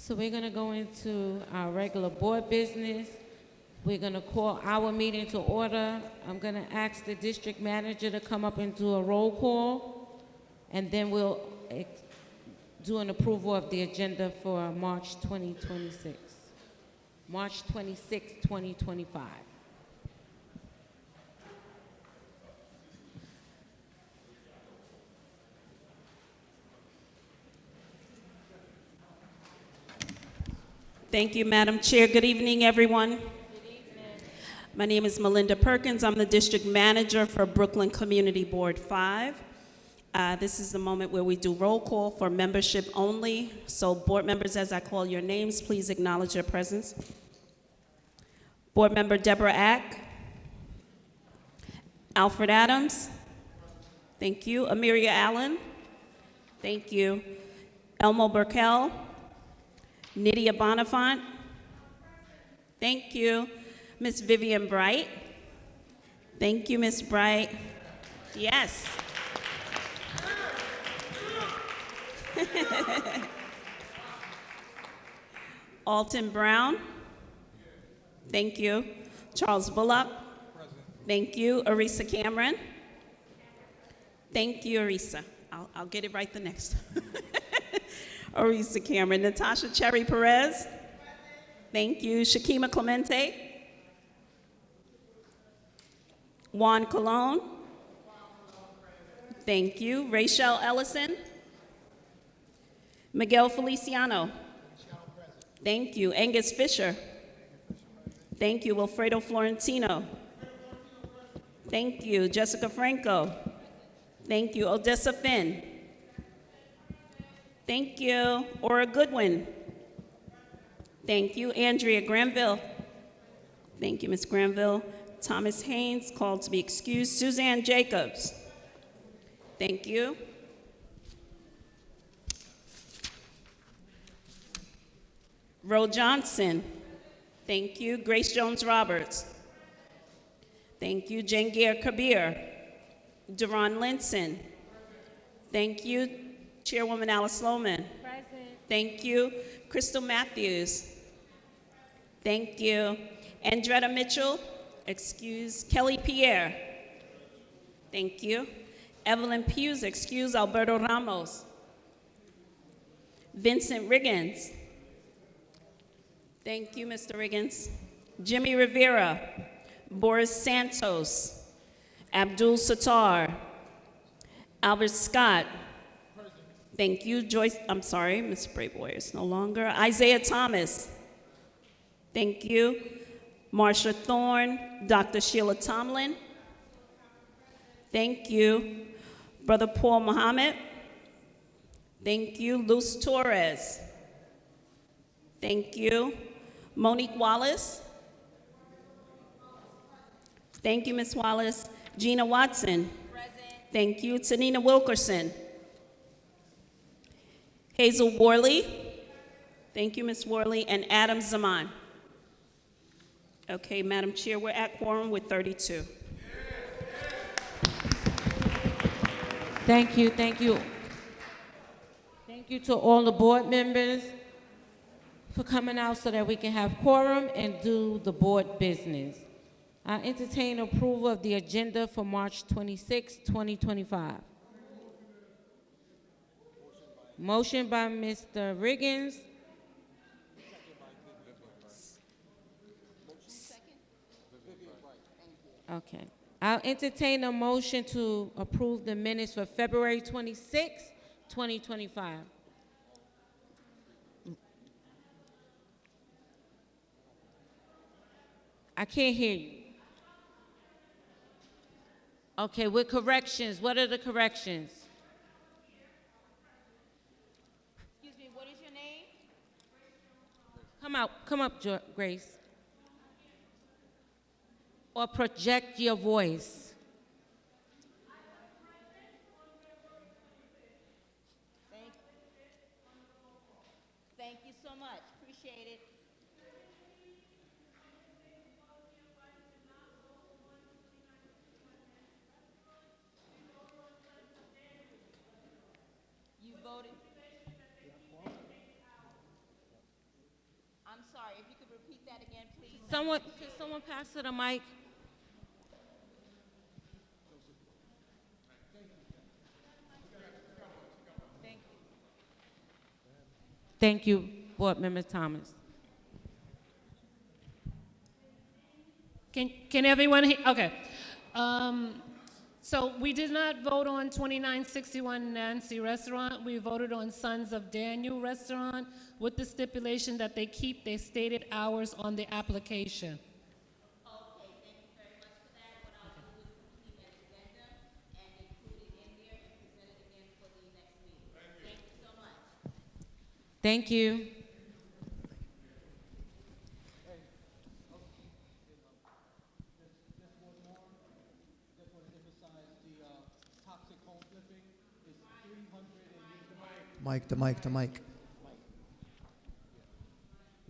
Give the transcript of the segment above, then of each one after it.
So we're going to go into our regular board business. We're going to call our meeting to order. I'm going to ask the district manager to come up and do a roll call, and then we'll do an approval of the agenda for March 2026. March 26, 2025. Thank you, Madam Chair. Good evening, everyone. Good evening. My name is Melinda Perkins. I'm the district manager for Brooklyn Community Board 5. This is the moment where we do roll call for membership only. So board members, as I call your names, please acknowledge your presence. Board member Deborah Ack. Alfred Adams. Thank you. Amelia Allen. Thank you. Elmo Burkell. Nydia Bonifant. Thank you. Miss Vivian Bright. Thank you, Miss Bright. Yes. Alton Brown. Thank you. Charles Bullock. Present. Thank you. Arisa Cameron. Thank you, Arisa. I'll get it right the next. Arisa Cameron. Natasha Cherry Perez. Thank you. Shakima Clemente. Juan Colon. Thank you. Rachel Ellison. Miguel Feliciano. Thank you. Angus Fisher. Thank you. Wilfredo Florentino. Thank you. Jessica Franco. Thank you. Odessa Finn. Thank you. Ora Goodwin. Thank you. Andrea Granville. Thank you, Ms. Granville. Thomas Haynes, called to be excused. Suzanne Jacobs. Thank you. Ro Johnson. Thank you. Grace Jones Roberts. Thank you. Jangir Kabir. Deron Linson. Thank you. Chairwoman Alice Sloman. Present. Thank you. Crystal Matthews. Thank you. Andretta Mitchell. Excuse. Kelly Pierre. Thank you. Evelyn Hughes. Excuse. Alberto Ramos. Vincent Riggins. Thank you, Mr. Riggins. Jimmy Rivera. Boris Santos. Abdul Sattar. Albert Scott. Thank you, Joyce. I'm sorry, Ms. Brayboy is no longer. Isaiah Thomas. Thank you. Marsha Thorne. Dr. Sheila Tomlin. Thank you. Brother Paul Muhammad. Thank you. Luz Torres. Thank you. Monique Wallace. Thank you, Ms. Wallace. Gina Watson. Present. Thank you. Tanina Wilkerson. Hazel Worley. Thank you, Ms. Worley. And Adam Zaman. Okay, Madam Chair, we're at quorum with 32. Thank you, thank you. Thank you to all the board members for coming out so that we can have quorum and do the board business. I entertain approval of the agenda for March 26, 2025. Motion by Mr. Riggins. Okay. I'll entertain a motion to approve the minutes for February 26, 2025. I can't hear you. Okay, with corrections. What are the corrections? Excuse me, what is your name? Come up, Grace. Or project your voice. Thank you so much. Appreciate it. You voted. sorry, if you could repeat that again, please. Can someone pass her the mic? Thank you, Board Member Thomas. Can everyone hear? Okay. So we did not vote on 2961 Nancy Restaurant. We voted on Sons of Daniel Restaurant with the stipulation that they keep their stated hours on the application. Okay, thank you very much for that. What I'll do is keep an addendum and include it in there and present it again for the next meeting. Thank you so much. Thank you. The mic.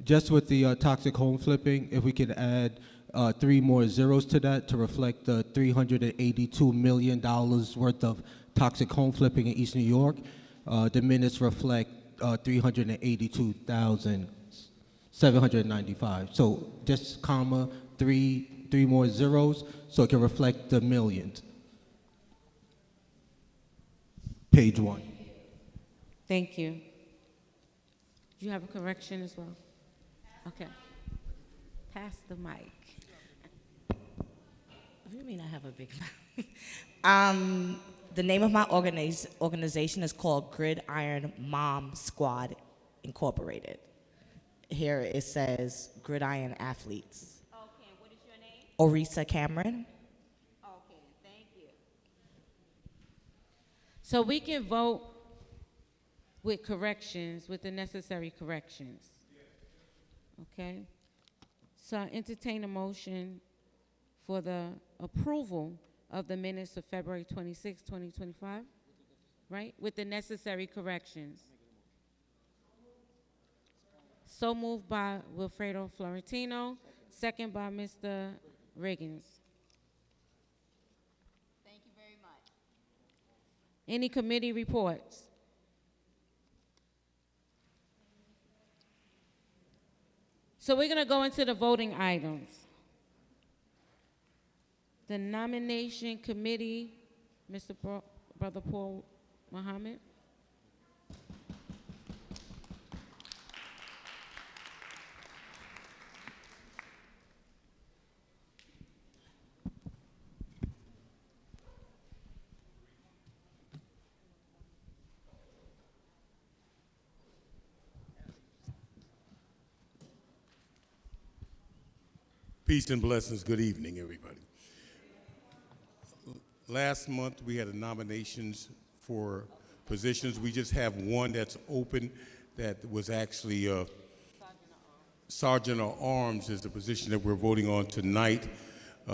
Just with the toxic home flipping, if we could add 3 more zeros to that to reflect the $382 million worth of toxic home flipping in East New York, the minutes reflect 382,795. So just comma, three more zeros, so it can reflect the millions. Page 1. Thank you. Do you have a correction as well? Okay. Pass the mic. What do you mean I have a big mouth? The name of my organization is called Gridiron Mom Squad Incorporated. Here it says Gridiron Athletes. Okay, and what is your name? Orisa Cameron. Okay, thank you. So we can vote with corrections, with the necessary corrections. Okay? So I entertain a motion for the approval of the minutes of February 26, 2025, right? With the necessary corrections. So moved by Wilfredo Florentino, second by Mr. Riggins. Thank you very much. Any committee reports? So we're going to go into the voting items. The nomination committee, Mr. Brother Paul Muhammad. Peace and blessings. Good evening, everybody. Last month, we had nominations for positions. We just have one that's open that was actually Sergeant of Arms is the position that we're voting on tonight.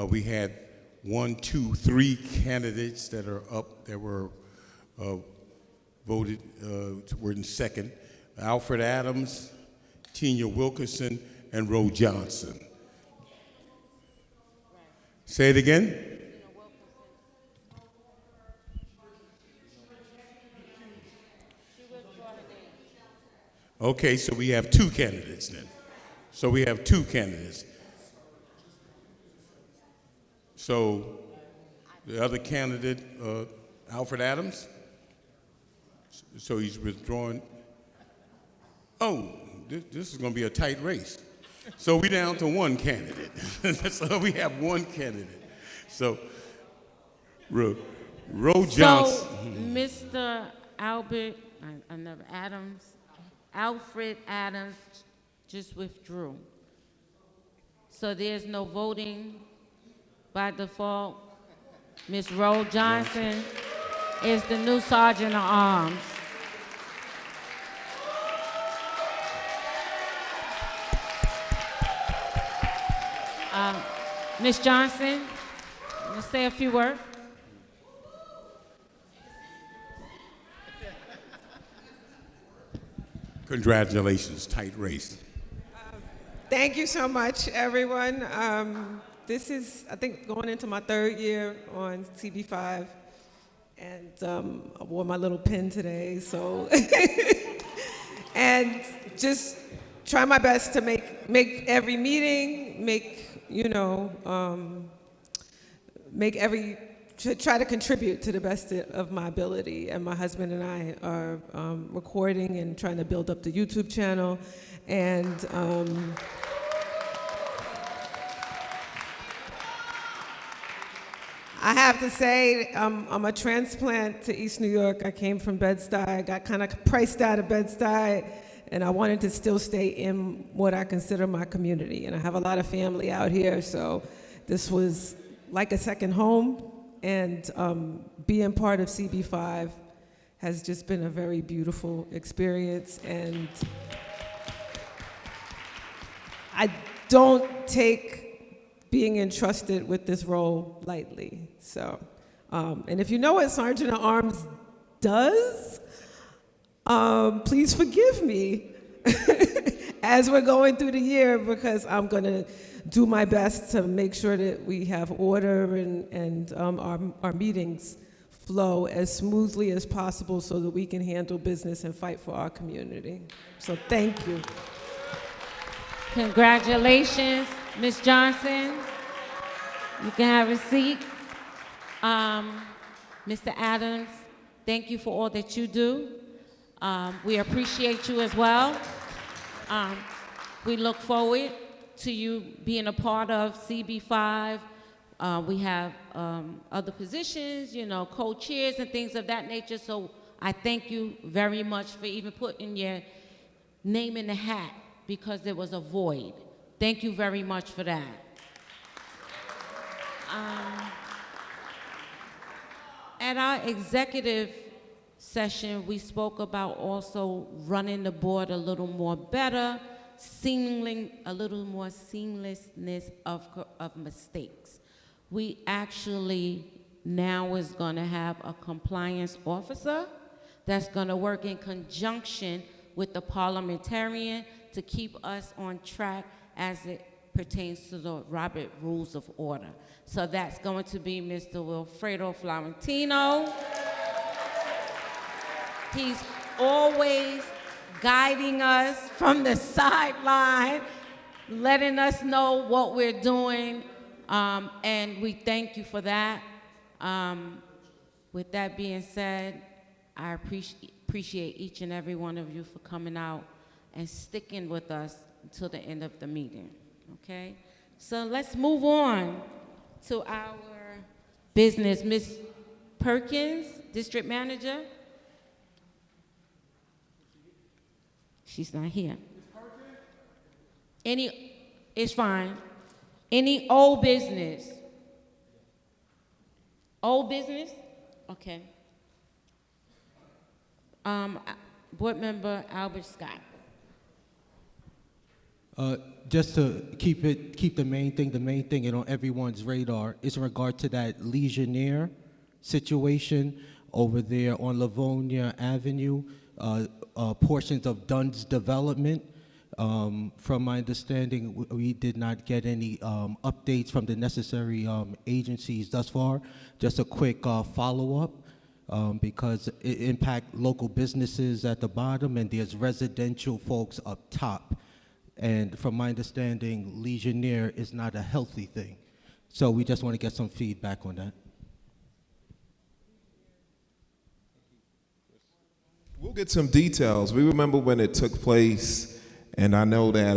We had 1, 2, 3 candidates that are up that were voted, were in second. Alfred Adams, Tina Wilkerson, and Roe Johnson. Say it again. Okay, so we have 2 candidates then. So we have 2 candidates. So the other candidate, Alfred Adams, so he's withdrawing. Oh, this is going to be a tight race. So we're down to 1 candidate. So we have 1 candidate. So Roe Johnson. So Mr. Alfred Adams just withdrew. So there's no voting by default. Ms. Roe Johnson is the new Sergeant of Arms. Ms. Johnson, let's say a few words. Congratulations, tight race. Thank you so much, everyone. This is, I think, going into my 3rd year on CB5, and I wore my little pin today, so. And just try my best to make every meeting, try to contribute to the best of my ability. And my husband and I are recording and trying to build up the YouTube channel. And I have to say, I'm a transplant to East New York. I came from Bed-Stuy. I got kind of priced out of Bed-Stuy, and I wanted to still stay in what I consider my community. And I have a lot of family out here, so this was like a second home. And being part of CB5 has just been a very beautiful experience. And I don't take being entrusted with this role lightly. So, and if you know what Sergeant at Arms does, please forgive me as we're going through the year, because I'm gonna do my best to make sure that we have order and our meetings flow as smoothly as possible so that we can handle business and fight for our community. So thank you. Congratulations, Ms. Johnson. You can have a seat. Mr. Adams, thank you for all that you do. We appreciate you as well. We look forward to you being a part of CB5. We have other positions, co-chairs and things of that nature. So I thank you very much for even putting your name in the hat, because there was a void. Thank you very much for that. At our executive session, we spoke about also running the board a little more better, a little more seamlessness of mistakes. We actually now is gonna have a compliance officer that's gonna work in conjunction with the parliamentarian to keep us on track as it pertains to the Robert Rules of Order. So that's going to be Mr. Wilfredo Florentino. He's always guiding us from the sideline, letting us know what we're doing, and we thank you for that. With that being said, I appreciate each and every one of you for coming out and sticking with us until the end of the meeting, okay? So let's move on to our business. Ms. Perkins, District Manager. She's not here. It's fine. Any old business? Old business? Okay. Board Member Albert Scott. Just to keep the main thing and on everyone's radar is in regard to that Legionnaire situation over there on Livonia Avenue, portions of Dunn's development. From my understanding, we did not get any updates from the necessary agencies thus far. Just a quick follow-up, because it impacts local businesses at the bottom and there's residential folks up top. And from my understanding, Legionnaire is not a healthy thing. So we just want to get some feedback on that. We'll get some details. We remember when it took place, and I know that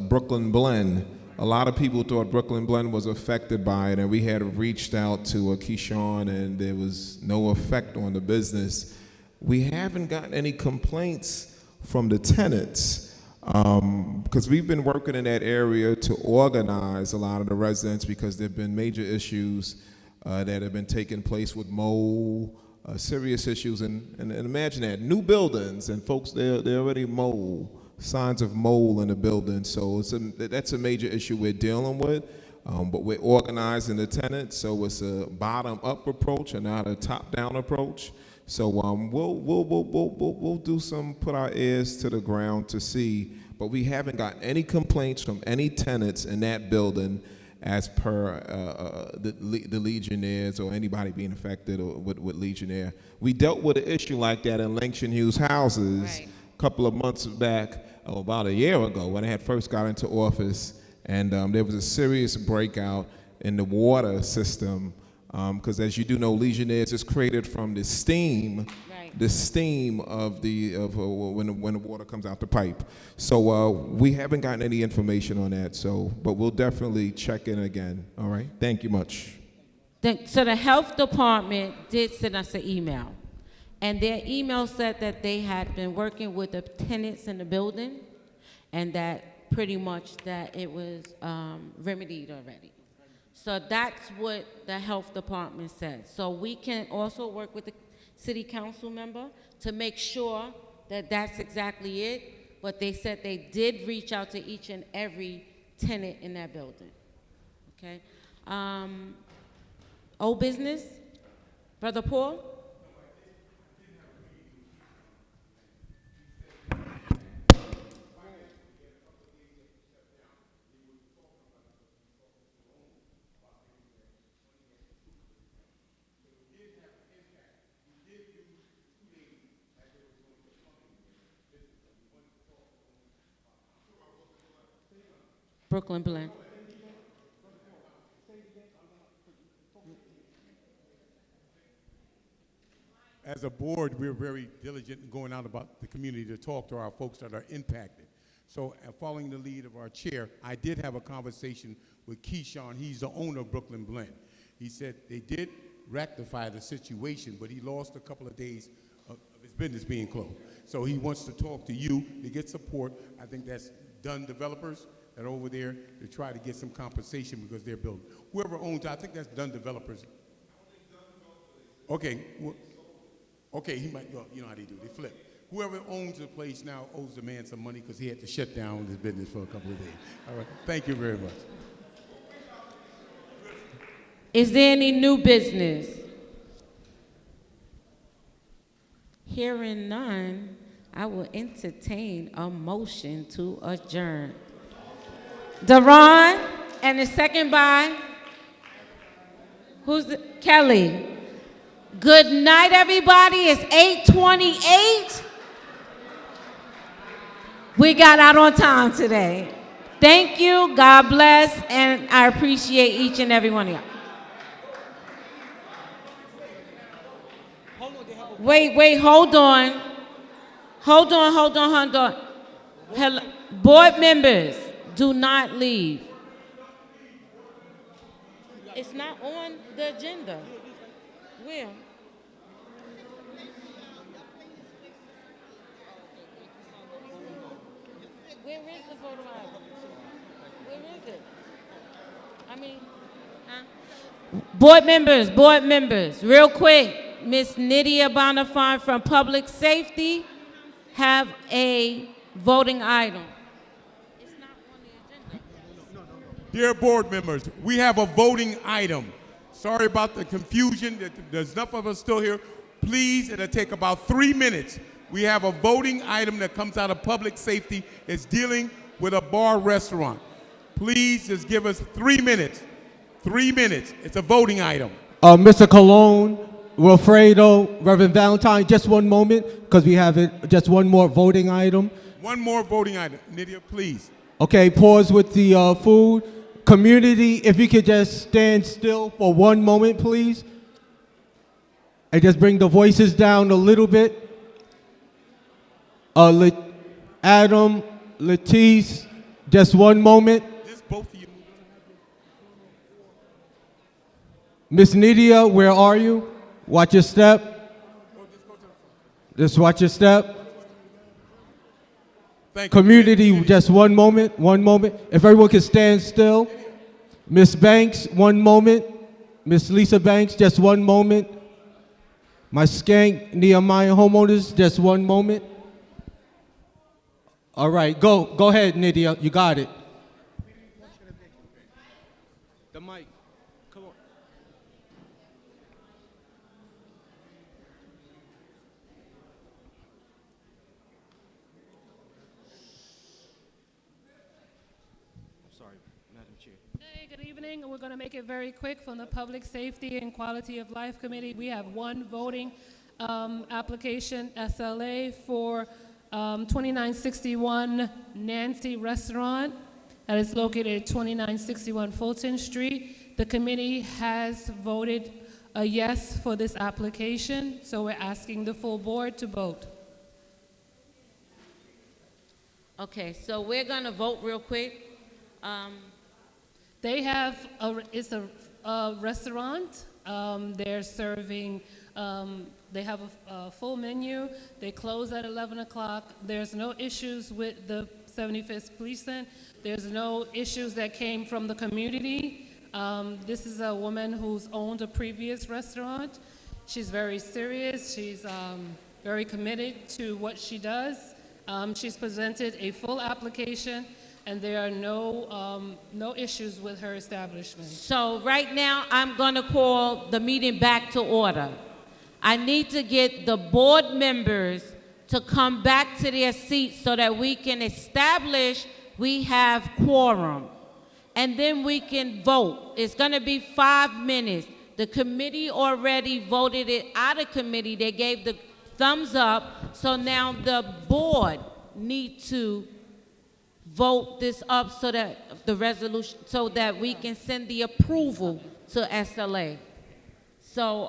Brooklyn Blend, a lot of people thought Brooklyn Blend was affected by it, and we had reached out to Keyshawn, and there was no effect on the business. We haven't gotten any complaints from the tenants, because we've been working in that area to organize a lot of the residents, because there have been major issues that have been taking place with mold, serious issues, and imagine that, new buildings, and folks, they're already mold, signs of mold in the building, so that's a major issue we're dealing with, but we're organizing the tenants, so it's a bottom-up approach and not a top-down approach. So we'll do put our ears to the ground to see, but we haven't gotten any complaints from any tenants in that building as per the Legionnaires or anybody being affected with Legionnaire. We dealt with an issue like that in Langston Hughes houses a couple of months back, about a year ago when I had first got into office, and there was a serious breakout in the water system, because as you do know, Legionnaire is created from the steam, Right. the steam of when the water comes out the pipe. So we haven't gotten any information on that. So, but we'll definitely check in again. All right. Thank you much. So the health department did send us an email, and their email said that they had been working with the tenants in the building, and that pretty much that it was remedied already. So that's what the health department said. So we can also work with the city council member to make sure that that's exactly it, but they said they did reach out to each and every tenant in that building, okay? Old business, Brother Paul? Brooklyn Blend. As a board, we're very diligent in going out about the community to talk to our folks that are impacted. So following the lead of our chair, I did have a conversation with Keyshawn. He's the owner of Brooklyn Blend. He said they did rectify the situation, but he lost a couple of days of his business being closed. So he wants to talk to you to get support. I think that's Dunn Developers that are over there to try to get some compensation because they're building. Whoever owns, I think that's Dunn Developers. Okay. Okay, he might, well, you know how they do, they flip. Whoever owns the place now owes the man some money because he had to shut down his business for a couple of days. All right, thank you very much. Is there any new business? Hearing none, I will entertain a motion to adjourn. Deron, and the second by, Kelly. Good night, everybody. It's 8:28. We got out on time today. Thank you, God bless, and I appreciate each and every one of y'all. Wait, hold on. Hold on. Hello. Board members, do not leave. It's not on the agenda. Where? Where is the photo album? Where is it? I mean, Board members, real quick. Miss Nydia Bonifant from Public Safety have a voting item. It's not on the agenda. Dear board members, we have a voting item. Sorry about the confusion. There's enough of us still here. Please, it'll take about 3 minutes. We have a voting item that comes out of public safety. It's dealing with a bar restaurant. Please just give us 3 minutes. 3 minutes. It's a voting item. Mr. Colon, Wilfredo, Reverend Valentine, just one moment, because we have just one more voting item. One more voting item. Nydia, please. Okay, pause with the food. Community, if you could just stand still for one moment, please. And just bring the voices down a little bit. Adam, Letice, just one moment. Just both of you. Miss Nydia, where are you? Watch your step. Just watch your step. Thank you. Community, just one moment. If everyone can stand still. Miss Banks, one moment. Miss Lisa Banks, just one moment. My skank Nehemiah homeowners, just one moment. All right, go ahead, Nydia, you got it. The mic, come on. Sorry, Madam Chair. Hey, good evening. We're going to make it very quick from the Public Safety and Quality of Life Committee. We have one voting application, SLA, for 2961 Nancy Restaurant that is located at 2961 Fulton Street. The committee has voted a yes for this application, so we're asking the full board to vote. Okay, so we're gonna vote real quick. They have, it's a restaurant. They're serving, they have a full menu. They close at 11 o'clock. There's no issues with the 75th Precinct. There's no issues that came from the community. This is a woman who's owned a previous restaurant. She's very serious. She's very committed to what she does. She's presented a full application, and there are no issues with her establishment. So right now, I'm gonna call the meeting back to order. I need to get the board members to come back to their seats so that we can establish we have quorum. And then we can vote. It's gonna be 5 minutes. The committee already voted it out of committee. They gave the thumbs up. So now the board need to vote this up so that the resolution, so that we can send the approval to SLA. So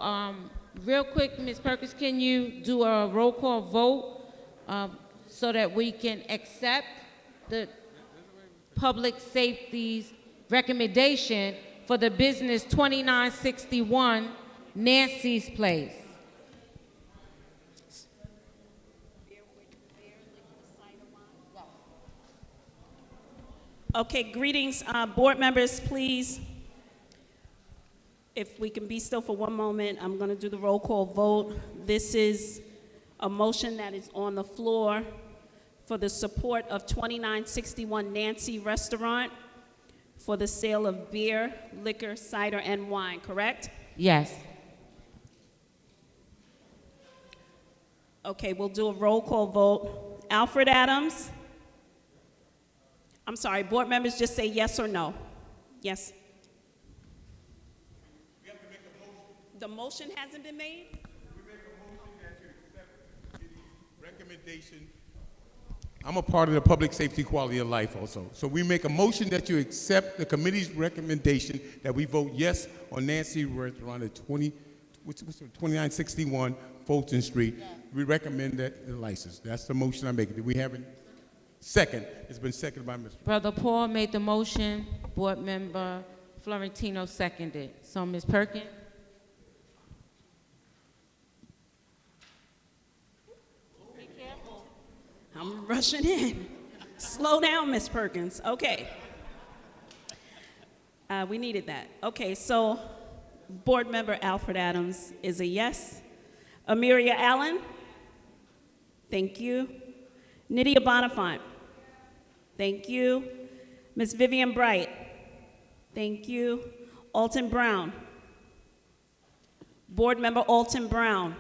real quick, Ms. Perkins, can you do a roll call vote so that we can accept the public safety's recommendation for the business 2961 Nancy's Place? Okay, greetings, board members, please. If we can be still for one moment, I'm going to do the roll call vote. This is a motion that is on the floor for the support of 2961 Nancy Restaurant for the sale of beer, liquor, cider, and wine, correct? Yes. Okay, we'll do a roll call vote. Alfred Adams? I'm sorry, board members, just say yes or no. Yes? We have to make a motion. The motion hasn't been made? We make a motion that you accept the committee's recommendation. I'm a part of the public safety quality of life also. So we make a motion that you accept the committee's recommendation that we vote yes on Nancy Restaurant at 2961 Fulton Street. Yes. We recommend that the license. That's the motion I'm making. Do we have it? Second. It's been seconded by Mr. Brother Paul made the motion. Board member Florentino seconded. So Ms. Perkins? I'm rushing in. Slow down, Miss Perkins. Okay. We needed that. Okay, so board member Alfred Adams is a yes. Amiria Allen? Thank you. Nydia Bonifant? Thank you. Ms. Vivian Bright? Thank you. Alton Brown? Board member Alton Brown?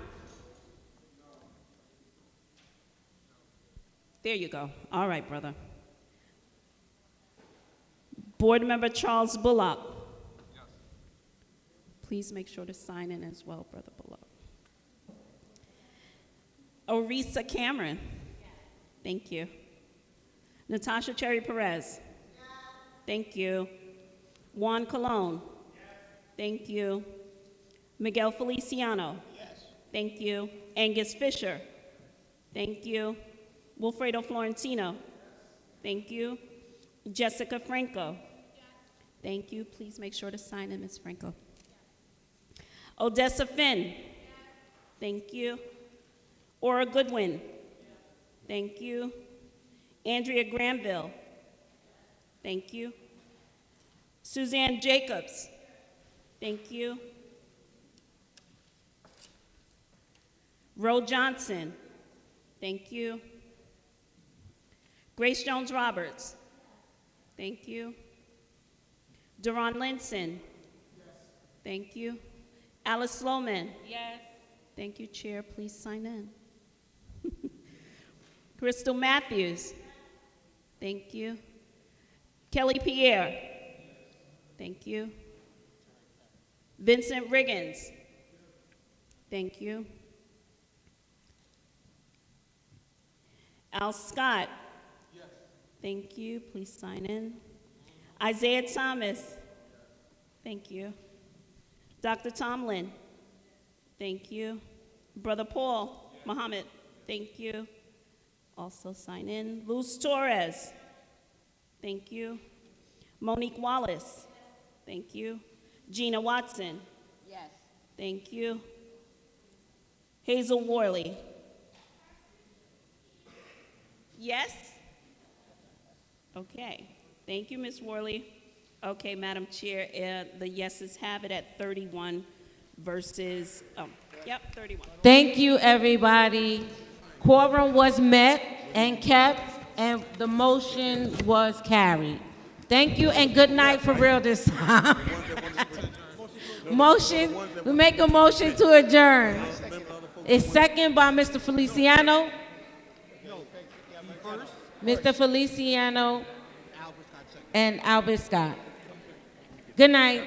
There you go. All right, brother. Board member Charles Bullock? Yes. Please make sure to sign in as well, brother Bullock. Orisa Cameron? Yes. Thank you. Natasha Cherry Perez? Yes. Thank you. Juan Colon? Yes. Thank you. Miguel Feliciano? Yes. Thank you. Angus Fisher? Thank you. Wilfredo Florentino? Yes. Thank you. Jessica Franco? Yes. Thank you. Please make sure to sign in, Ms. Franco. Yes. Odessa Finn? Yes. Thank you. Ora Goodwin? Yes. Thank you. Andrea Granville? Thank you. Suzanne Jacobs? Thank you. Ro Johnson? Thank you. Grace Jones Roberts? Thank you. Deron Linson? Yes. Thank you. Alice Sloman? Yes. Thank you, Chair. Please sign in. Crystal Matthews? Thank you. Kelly Pierre? Thank you. Vincent Riggins? Thank you. Al Scott. Thank you. Please sign in. Isaiah Thomas. Thank you. Dr. Tomlin. Thank you. Brother Paul Muhammad. Thank you. Also sign in. Luz Torres. Thank you. Monique Wallace. Thank you. Gina Watson. Yes. Thank you. Hazel Worley. Yes? Okay. Thank you, Ms. Worley. Okay, Madam Chair, the yeses have it at 31 versus, 31. Thank you, everybody. Quorum was met and kept, and the motion was carried. Thank you, and good night for real this time. Motion, we make a motion to adjourn. It's second by Mr. Feliciano. Mr. Feliciano and Albert Scott. Good night.